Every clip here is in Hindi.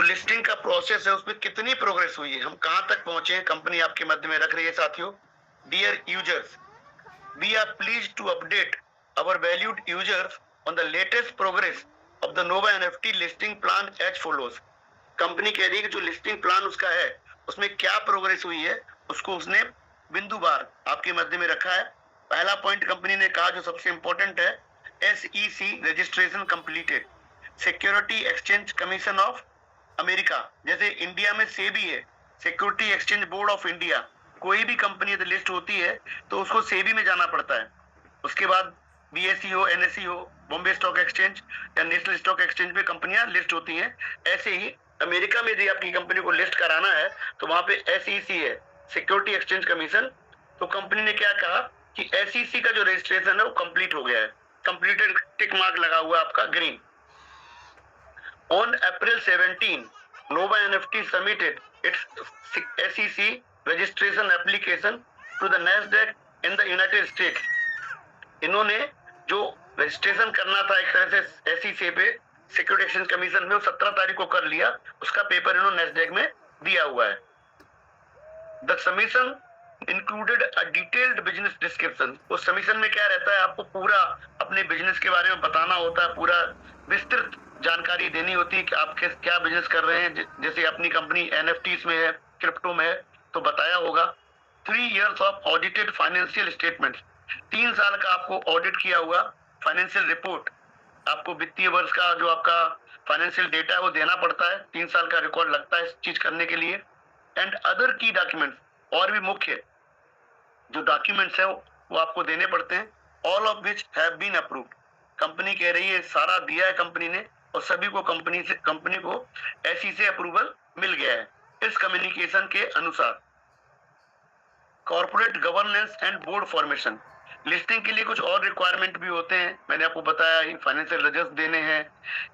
जो लिस्टिंग का प्रोसेस है उसमें कितनी प्रोग्रेस हुई है, हम कहां तक पहुंचे हैं, कंपनी आपके मध्य में रख रही है साथियों। Dear users, we are pleased to update our valued users on the latest progress of the Nova NFT listing plan as follows। Company कह रही है कि जो लिस्टिंग प्लान उसका है उसमें क्या प्रोग्रेस हुई है, उसको उसने बिंदुवार आपके मध्य में रखा है। पहला पॉइंट कंपनी ने कहा जो सबसे इंपॉर्टेंट है, SEC registration completed, security exchange commission of America. जैसे इंडिया में सेबी है, security exchange board of India, कोई भी कंपनी यदि लिस्ट होती है तो उसको सेबी में जाना पड़ता है। उसके बाद BSE हो, NSE हो, बॉम्बे स्टॉक एक्सचेंज या नेशनल स्टॉक एक्सचेंज पे कंपनियां लिस्ट होती हैं। ऐसे ही अमेरिका में यदि आपकी कंपनी को लिस्ट कराना है तो वहां पे SEC है, सिक्योरिटी एक्सचेंज कमीशन। तो कंपनी ने क्या कहा कि SEC का जो रजिस्ट्रेशन है वो कंप्लीट हो गया है, कंप्लीटेड टिक मार्क लगा हुआ है आपका green. On April 17, Nova NFT submitted its SEC registration application to the Nasdaq in the United States। इन्होंने जो रजिस्ट्रेशन करना था एक तरह से SEC पे, सिक्योरिटी एक्सचेंज कमीशन में, 17 तारीख को कर लिया। उसका पेपर इन्होंने नेस्डैक में दिया हुआ है। The submission included a detailed business description. उस सबमिशन में क्या रहता है, आपको पूरा अपने बिजनेस के बारे में बताना होता है, पूरा विस्तृत जानकारी देनी होती है कि आप क्या बिजनेस कर रहे हैं। जैसे अपनी कंपनी NFTs में है, क्रिप्टो में है, तो बताया होगा। 3 years of audited financial statement, 3 साल का आपको ऑडिट किया हुआ फाइनेंशियल रिपोर्ट, आपको वित्तीय वर्ष का जो आपका फाइनेंशियल डेटा है वो देना पड़ता है। 3 साल का रिकॉर्ड लगता है इस चीज करने के लिए। एंड अदर की डॉक्यूमेंट्स, और भी मुख्य जो डॉक्यूमेंट्स है वो आपको देने पड़ते हैं। All of which have been approved. Company कह रही है सारा दिया है कंपनी ने, और सभी को कंपनी को SEC से अप्रूवल मिल गया है। इस कम्युनिकेशन के अनुसार corporate governance and board formation, listing के लिए कुछ और रिक्वायरमेंट भी होते हैं, मैंने आपको बताया, फाइनेंशियल रजिस्टर देने हैं,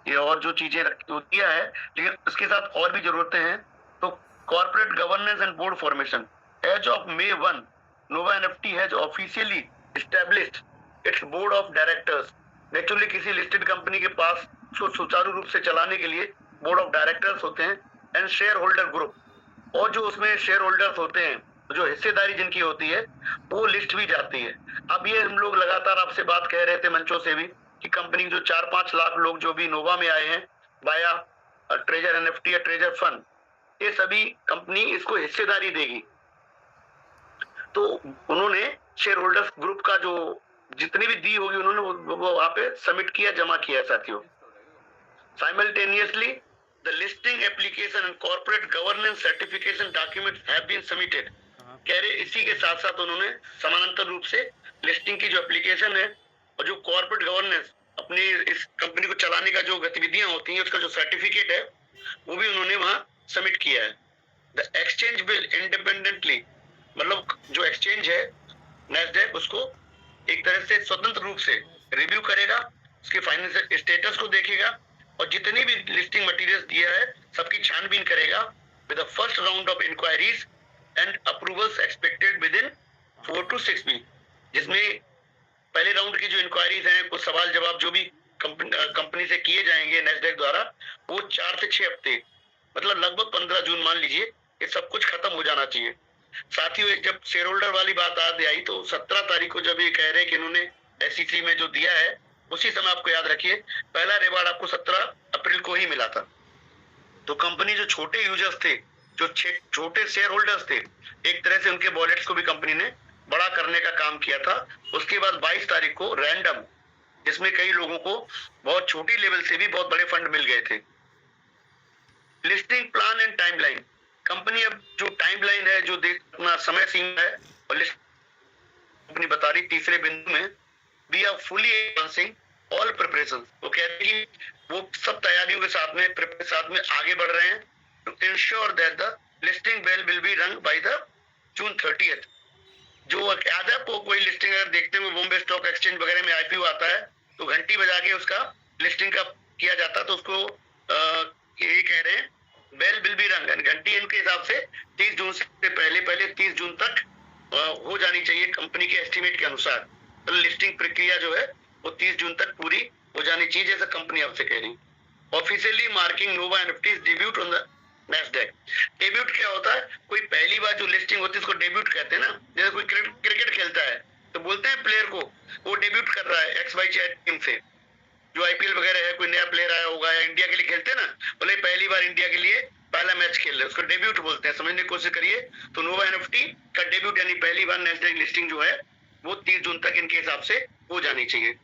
ये और जो चीजें दिया है, लेकिन उसके साथ और भी जरूरतें हैं। तो corporate governance and board formation, as of May 1, Nova NFT has officially established its board of directors. Naturally किसी लिस्टेड कंपनी के पास उसको सुचारू रूप से चलाने के लिए बोर्ड ऑफ डायरेक्टर्स होते हैं, एंड शेयर होल्डर ग्रुप, और जो उसमें शेयर होल्डर्स होते हैं, जो हिस्सेदारी जिनकी होती है, वो लिस्ट भी जाती है। अब ये हम लोग लगातार आपसे बात कह रहे थे मंचों से भी कि कंपनी जो 4-5 लाख लोग जो भी नोवा में आए हैं वाया ट्रेजर NFT या ट्रेजर फंड, ये सभी कंपनी इसको हिस्सेदारी देगी। तो उन्होंने शेयर होल्डर्स ग्रुप का जो जितनी भी दी होगी उन्होंने वो वहां पे सबमिट किया, जमा किया साथियों। Simultaneously the listing application and corporate governance certification documents have been submitted. कह रहे इसी के साथ साथ उन्होंने समानांतर रूप से लिस्टिंग की जो एप्लीकेशन है और जो कॉर्पोरेट गवर्नेंस अपनी इस कंपनी को चलाने का जो गतिविधियां होती हैं उसका जो सर्टिफिकेट है वो भी उन्होंने वहां सबमिट किया है। द एक्सचेंज विल इंडिपेंडेंटली, मतलब जो एक्सचेंज है नैस्डैक उसको एक तरह से स्वतंत्र रूप से रिव्यू करेगा, उसके फाइनेंशियल स्टेटस को देखेगा और जितनी भी लिस्टिंग मटेरियल्स दिया है सबकी छानबीन करेगा with the first round of inquiries and approvals expected within 4 to 6 week. जिसमें पहले राउंड की जो इंक्वायरीज हैं, कुछ सवाल जवाब जो भी कंपनी से किए जाएंगे नैस्डैक द्वारा, वो 4 से 6 हफ्ते, मतलब लगभग 15 जून मान लीजिए, ये सब कुछ खत्म हो जाना चाहिए। साथियों, एक जब शेयर होल्डर वाली बात आ आई तो 17 तारीख को जब ये कह रहे हैं कि इन्होंने SEC में जो दिया है, उसी समय आपको याद रखिए पहला रिवार्ड आपको 17 अप्रैल को ही मिला था। तो कंपनी जो छोटे यूजर्स थे, जो छोटे शेयर होल्डर्स थे, एक तरह से उनके वॉलेट्स को भी कंपनी ने बड़ा करने का काम किया था। उसके बाद 22 तारीख को रैंडम, जिसमें कई लोगों को बहुत छोटी लेवल से भी बहुत बड़े फंड मिल गए थे। Listing plan and timeline, company अब जो टाइमलाइन है, जो अपना समय सीमा है, और लिस्ट कंपनी बता रही तीसरे बिंदु में, we are fully advancing all preparation. वो कह रही है वो सब तैयारियों के साथ में आगे बढ़ रहे हैं to ensure that the listing bell will be rung by the June 30th। जो याद है आपको, कोई लिस्टिंग अगर देखते हैं बॉम्बे स्टॉक एक्सचेंज वगैरह में IPO आता है तो घंटी बजा के उसका लिस्टिंग का किया जाता है, तो उसको ये कह रहे हैं बेल विल बी रंग, घंटी इनके हिसाब से 30 जून से पहले 30 जून तक हो जानी चाहिए कंपनी के एस्टिमेट के अनुसार। तो लिस्टिंग प्रक्रिया जो है वो 30 जून तक पूरी हो जानी चाहिए, जैसा कंपनी आपसे कह रही। Officially marking Nova NFTs debut on the Nasdaq. Debut क्या होता है? कोई पहली बार जो लिस्टिंग होती है उसको डेब्यूट कहते हैं ना। जैसे कोई क्रिकेट खेलता है तो बोलते हैं प्लेयर को वो डेब्यूट कर रहा है एक्स वाई जेड टीम से। जो आईपीएल वगैरह है, कोई नया प्लेयर आया होगा या इंडिया के लिए खेलते हैं ना, बोले पहली बार इंडिया के लिए पहला मैच खेल रहे हैं, उसको डेब्यूट बोलते हैं। समझने की कोशिश करिए। तो नोवा एनएफटी का डेब्यूट यानी पहली बार नैस्डैक लिस्टिंग जो है वो 30 जून तक इनके हिसाब से हो जानी चाहिए।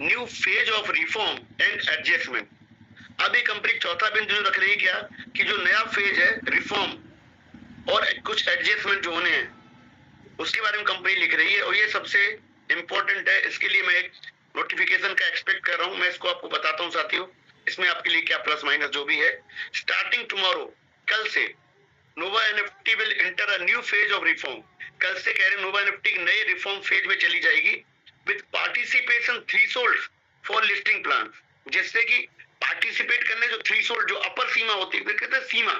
New phase of reform and adjustment. अभी कंपनी चौथा बिंदु जो रख रही है क्या कि जो नया फेज है रिफॉर्म और कुछ एडजस्टमेंट जो होने हैं उसके बारे में कंपनी लिख रही है, और ये सबसे इंपॉर्टेंट है। इसके लिए मैं एक नोटिफिकेशन का एक्सपेक्ट कर रहा हूं। मैं इसको आपको बताता हूं साथियों, इसमें आपके लिए क्या प्लस माइनस जो भी है। स्टार्टिंग टुमारो, कल से Nova NFT will enter a new phase of reform. कल से कह रहे नोवा एनएफटी एक नए रिफॉर्म फेज में चली जाएगी with participation threshold for listing plan. जिससे कि पार्टिसिपेट करने जो थ्रेशोल्ड जो अपर सीमा होती है, कहते हैं सीमा,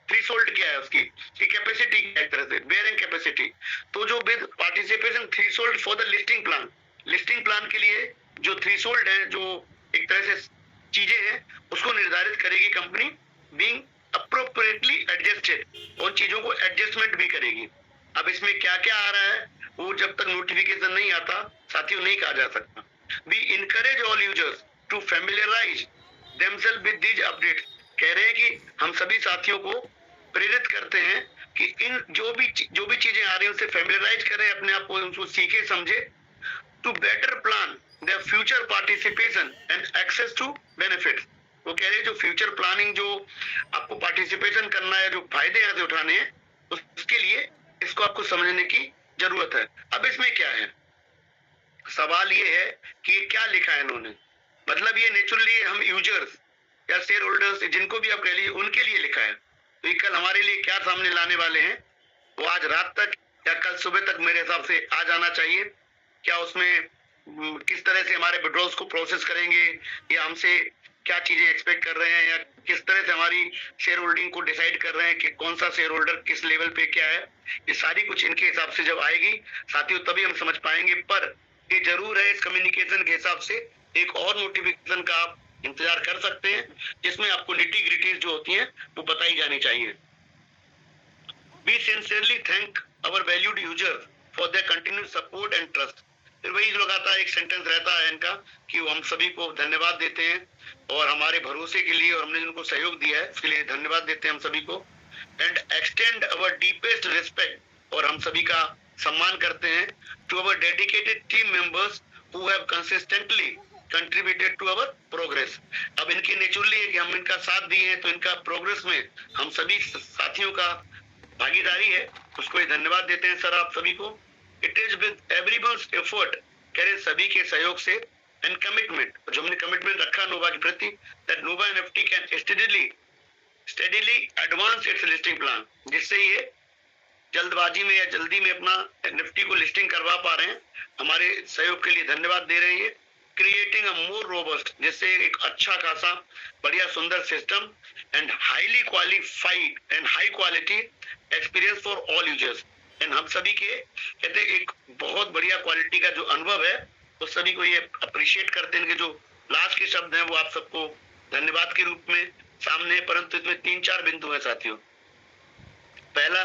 थ्रेशोल्ड क्या है उसकी कि कैपेसिटी क्या एक तरह से बेयरिंग कैपेसिटी। तो जो with participation threshold for the listing plan के लिए जो थ्रेशोल्ड है, जो एक तरह से चीजें हैं उसको निर्धारित करेगी कंपनी, बीइंग अप्रोप्रिएटली एडजस्टेड, उन चीजों को एडजस्टमेंट भी करेगी। अब इसमें क्या क्या आ रहा है वो जब तक नोटिफिकेशन नहीं आता साथियों नहीं कहा जा सकता। We encourage all users to familiarise themselves with these updates. कह रहे हैं कि हम सभी साथियों को प्रेरित करते हैं कि इन जो भी चीजें आ रही हैं उससे फैमिलियराइज करें अपने आप को, उनको सीखे समझे, to better plan their future participation and access to benefits. वो कह रहे हैं जो फ्यूचर प्लानिंग जो आपको पार्टिसिपेशन करना है, जो फायदे यहाँ से उठाने हैं, उसके लिए इसको आपको समझने की जरूरत है। अब इसमें क्या है, सवाल ये है कि क्या लिखा है इन्होंने। मतलब ये नेचुरली हम यूजर्स या शेयर होल्डर्स जिनको भी आप कह लीजिए उनके लिए लिखा है। तो ये कल हमारे लिए क्या सामने लाने वाले हैं वो आज रात तक या कल सुबह तक मेरे हिसाब से आ जाना चाहिए। क्या उसमें किस तरह से हमारे विड्रॉल्स को प्रोसेस करेंगे या हमसे क्या चीजें एक्सपेक्ट कर रहे हैं या किस तरह से हमारी शेयर होल्डिंग को डिसाइड कर रहे हैं कि कौन सा शेयर होल्डर किस लेवल पे क्या है, ये सारी कुछ इनके हिसाब से जब आएगी साथियों तभी हम समझ पाएंगे। पर ये जरूर है इस कम्युनिकेशन के हिसाब से एक और नोटिफिकेशन का आप इंतजार कर सकते हैं जिसमें आपको निटी ग्रिटीज जो होती हैं वो बताई जानी चाहिए। We sincerely thank our valued users for their continued support and trust। फिर वही लगातार एक सेंटेंस रहता है इनका कि हम सभी को धन्यवाद देते हैं और हमारे भरोसे के लिए और हमने जिनको सहयोग दिया है उसके लिए धन्यवाद देते हैं हम सभी को। And extend our deepest respect, और हम सभी का सम्मान करते हैं, to our dedicated team members who have consistently contributed to our progress. अब इनकी नेचुरली हम इनका साथ दिए हैं तो इनका प्रोग्रेस में हम सभी साथियों का भागीदारी है, उसको धन्यवाद देते हैं सर आप सभी को। It is with everyone's effort, कह रहे सभी के सहयोग से, एंड कमिटमेंट, जो हमने कमिटमेंट रखा नोवा के प्रति, that Nova NFT can steadily advance it's listing plan, जिससे ये जल्दबाजी में या जल्दी में अपना एनएफटी को लिस्टिंग करवा पा रहे हैं। हमारे सहयोग के लिए धन्यवाद दे रहे हैं। क्रिएटिंग अ मोर रोबस्ट, जिससे एक अच्छा खासा बढ़िया सुंदर system and highly qualified and high quality experience for all users. And हम सभी के कहते हैं एक बहुत बढ़िया क्वालिटी का जो अनुभव है तो सभी को ये अप्रिशिएट करते हैं। जो लास्ट के शब्द हैं वो आप सबको धन्यवाद के रूप में सामने है, परंतु इसमें 3-4 बिंदु है साथियों। पहला,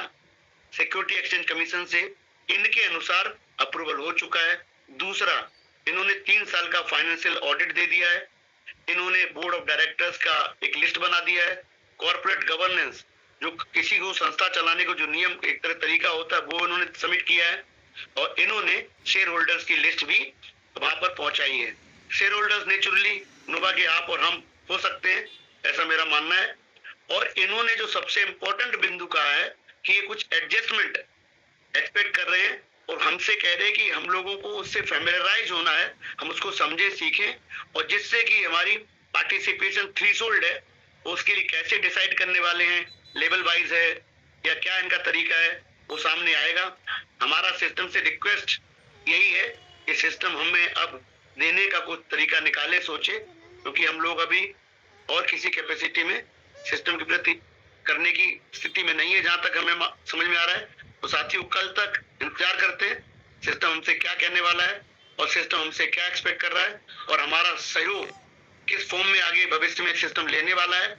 सिक्योरिटी एक्सचेंज कमीशन से इनके अनुसार अप्रूवल हो चुका है। दूसरा, इन्होंने 3 साल का फाइनेंशियल ऑडिट दे दिया है। इन्होंने बोर्ड ऑफ डायरेक्टर्स का एक लिस्ट बना दिया है। कॉर्पोरेट गवर्नेंस, जो किसी को संस्था चलाने को जो नियम एक तरह तरीका होता है वो इन्होंने सबमिट किया है, और इन्होंने शेयर होल्डर्स की लिस्ट भी वहां पर पहुंचाई है। शेयर होल्डर्स नेचुरली नोवा के आप और हम हो सकते हैं, ऐसा मेरा मानना है। और इन्होंने जो सबसे इंपॉर्टेंट बिंदु कहा है कि ये कुछ एडजस्टमेंट एक्सपेक्ट कर रहे हैं और हमसे कह रहे हैं कि हम लोगों को उससे फैमिलियराइज होना है, हम उसको समझे सीखें, और जिससे कि हमारी पार्टिसिपेशन थ्रेशोल्ड है उसके लिए कैसे डिसाइड करने वाले हैं, लेवल वाइज है या क्या इनका तरीका है वो सामने आएगा। हमारा सिस्टम से रिक्वेस्ट यही है कि सिस्टम हमें अब देने का कुछ तरीका निकाले, सोचे, क्योंकि हम लोग अभी और किसी कैपेसिटी में सिस्टम के प्रति करने की स्थिति में नहीं है जहां तक हमें समझ में आ रहा है। तो साथियों कल तक इंतजार करते हैं सिस्टम हमसे क्या कहने वाला है और सिस्टम हमसे क्या एक्सपेक्ट कर रहा है, और हमारा सहयोग किस फॉर्म में आगे भविष्य में सिस्टम लेने वाला है,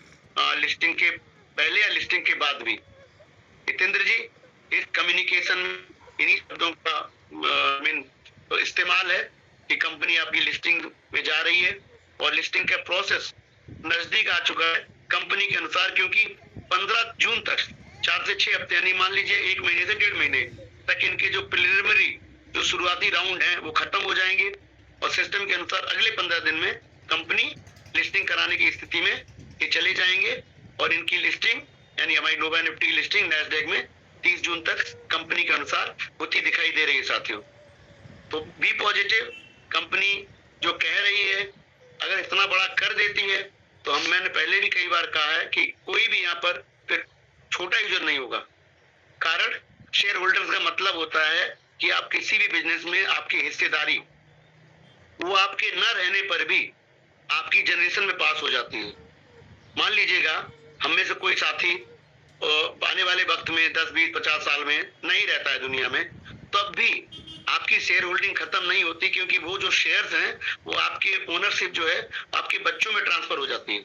लिस्टिंग के पहले या लिस्टिंग के बाद भी। हितेंद्र जी, इस कम्युनिकेशन इन्हीं शब्दों का मीन इस्तेमाल है कि कंपनी आपकी लिस्टिंग में जा रही है और लिस्टिंग का प्रोसेस नजदीक आ चुका है कंपनी के अनुसार, क्योंकि 15 जून तक 4 से 6 हफ्ते यानी मान लीजिए 1 महीने से 1.5 महीने तक इनके जो प्रिलिमिनरी जो शुरुआती राउंड है वो खत्म हो जाएंगे और सिस्टम के अनुसार अगले 15 दिन में कंपनी लिस्टिंग कराने की स्थिति में ये चले जाएंगे और इनकी लिस्टिंग यानी हमारी नोवा निफ्टी की लिस्टिंग नैस्डैक में 30 जून तक कंपनी के अनुसार होती दिखाई दे रही है साथियों। तो बी पॉजिटिव, कंपनी जो कह रही है अगर इतना बड़ा कर देती है तो मैंने पहले भी कई बार कहा है कि कोई भी यहाँ पर फिर छोटा यूजर नहीं होगा। कारण शेयर होल्डर्स का मतलब होता है कि आप किसी भी बिजनेस में आपकी हिस्सेदारी वो आपके न रहने पर भी आपकी जनरेशन में पास हो जाती है। मान लीजिएगा हम में से कोई साथी आने वाले वक्त में 10, 20, 50 साल में नहीं रहता है दुनिया में, तब भी आपकी शेयर होल्डिंग खत्म नहीं होती, क्योंकि वो जो शेयर्स हैं वो आपके ओनरशिप जो है आपके बच्चों में ट्रांसफर हो जाती है।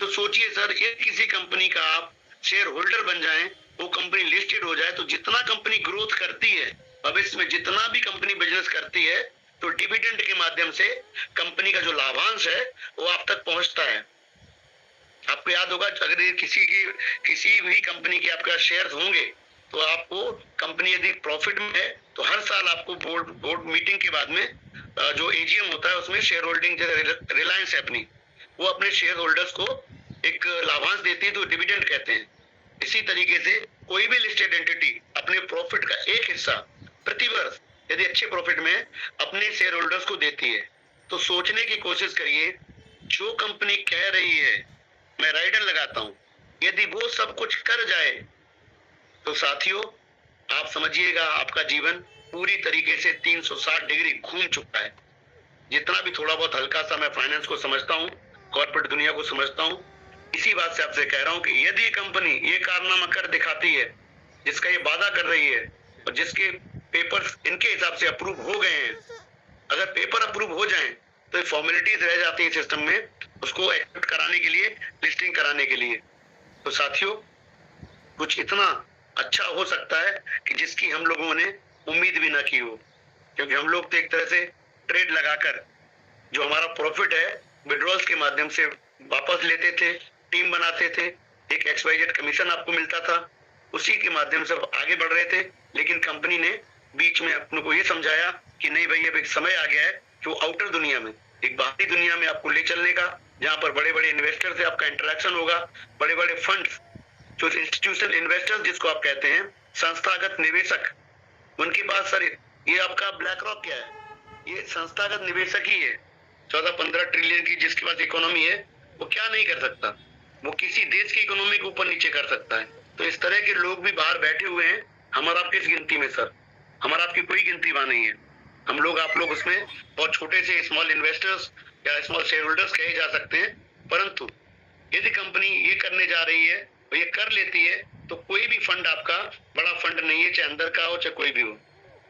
तो सोचिए सर, ये किसी कंपनी का आप शेयर होल्डर बन जाएं, वो कंपनी लिस्टेड हो जाए, तो जितना कंपनी ग्रोथ करती है भविष्य में, जितना भी कंपनी बिजनेस करती है, तो डिविडेंड के माध्यम से कंपनी का जो लाभांश है वो आप तक पहुंचता है। आपको याद होगा अगर किसी भी कंपनी के आपका शेयर्स होंगे तो आपको कंपनी यदि प्रॉफिट में है तो हर साल आपको बोर्ड मीटिंग के बाद में जो एजीएम होता है उसमें शेयर होल्डिंग, जैसे रिलायंस है अपनी, वो अपने शेयर होल्डर्स को एक लाभांश देती है तो डिविडेंड कहते हैं। इसी तरीके से कोई भी लिस्टेड एंटिटी अपने प्रॉफिट का एक हिस्सा प्रति वर्ष यदि अच्छे प्रॉफिट में अपने शेयर होल्डर्स को देती है। तो सोचने की कोशिश करिए, जो कंपनी कह रही है, मैं राइडर लगाता हूं, यदि वो सब कुछ कर जाए तो साथियों आप समझिएगा आपका जीवन पूरी तरीके से 360 डिग्री घूम चुका है। जितना भी थोड़ा बहुत हल्का सा मैं फाइनेंस को समझता हूँ, कॉर्पोरेट दुनिया को समझता हूँ, इसी बात से आपसे कह रहा हूँ कि यदि कंपनी ये कारनामा कर दिखाती है जिसका ये वादा कर रही है और जिसके पेपर्स इनके हिसाब से अप्रूव हो गए हैं, अगर पेपर अप्रूव हो जाएं तो फॉर्मेलिटीज रह जाती है सिस्टम में उसको एक्सेप्ट कराने के लिए, लिस्टिंग कराने के लिए। तो साथियों कुछ इतना अच्छा हो सकता है कि जिसकी हम लोगों ने उम्मीद भी ना की हो, क्योंकि हम लोग तो एक तरह से ट्रेड लगाकर जो हमारा प्रॉफिट है विड्रॉल्स के माध्यम से वापस लेते थे, टीम बनाते थे, एक XYZ कमीशन आपको मिलता था, उसी के माध्यम से आगे बढ़ रहे थे। लेकिन कंपनी ने बीच में अपने को ये समझाया कि नहीं भाई अब एक समय आ गया है कि वो आउटर दुनिया में, एक बाहरी दुनिया में आपको ले चलने का, जहाँ पर बड़े बड़े इन्वेस्टर से आपका इंटरेक्शन होगा, बड़े बड़े फंड्स जो इंस्टीट्यूशनल इन्वेस्टर्स जिसको आप कहते हैं, संस्थागत निवेशक, उनके पास सर ये आपका ब्लैक रॉक क्या है, ये संस्थागत निवेशक ही है। 14-15 ट्रिलियन की जिसके पास इकोनॉमी है वो क्या नहीं कर सकता, वो किसी देश की इकोनॉमी को ऊपर नीचे कर सकता है। तो इस तरह के लोग भी बाहर बैठे हुए हैं, हमारा आप किस गिनती में सर, हमारा आपकी कोई गिनती वहां नहीं है। हम लोग आप लोग उसमें बहुत छोटे से स्मॉल इन्वेस्टर्स या स्मॉल शेयर होल्डर्स कहे जा सकते हैं। परंतु यदि कंपनी ये करने जा रही है और ये कर लेती है तो कोई भी फंड आपका बड़ा फंड नहीं है, चाहे अंदर का हो चाहे कोई भी हो।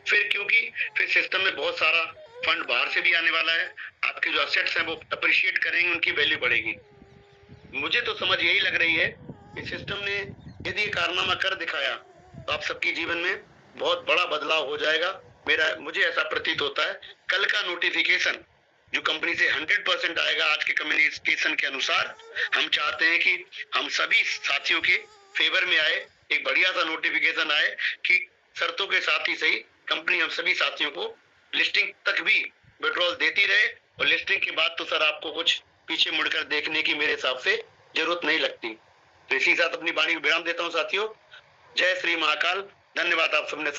फिर क्योंकि फिर सिस्टम में बहुत सारा फंड बाहर से भी आने वाला है, आपके जो असेट्स हैं वो अप्रिशिएट करेंगे, उनकी वैल्यू बढ़ेगी। मुझे तो समझ यही लग रही है कि सिस्टम ने यदि ये कारनामा कर दिखाया तो आप सबके जीवन में बहुत बड़ा बदलाव हो जाएगा। मुझे ऐसा प्रतीत होता है कल का नोटिफिकेशन जो कंपनी से 100% आएगा आज के कम्युनिकेशन के अनुसार, हम चाहते हैं कि हम सभी साथियों के फेवर में आए, एक बढ़िया सा नोटिफिकेशन आए कि शर्तों के साथ ही सही कंपनी हम सभी साथियों को लिस्टिंग तक भी विड्रॉल देती रहे, और लिस्टिंग के बाद तो सर आपको कुछ पीछे मुड़कर देखने की मेरे हिसाब से जरूरत नहीं लगती। तो इसी साथ अपनी वाणी को विराम देता हूँ साथियों। जय श्री महाकाल। धन्यवाद आप सबने।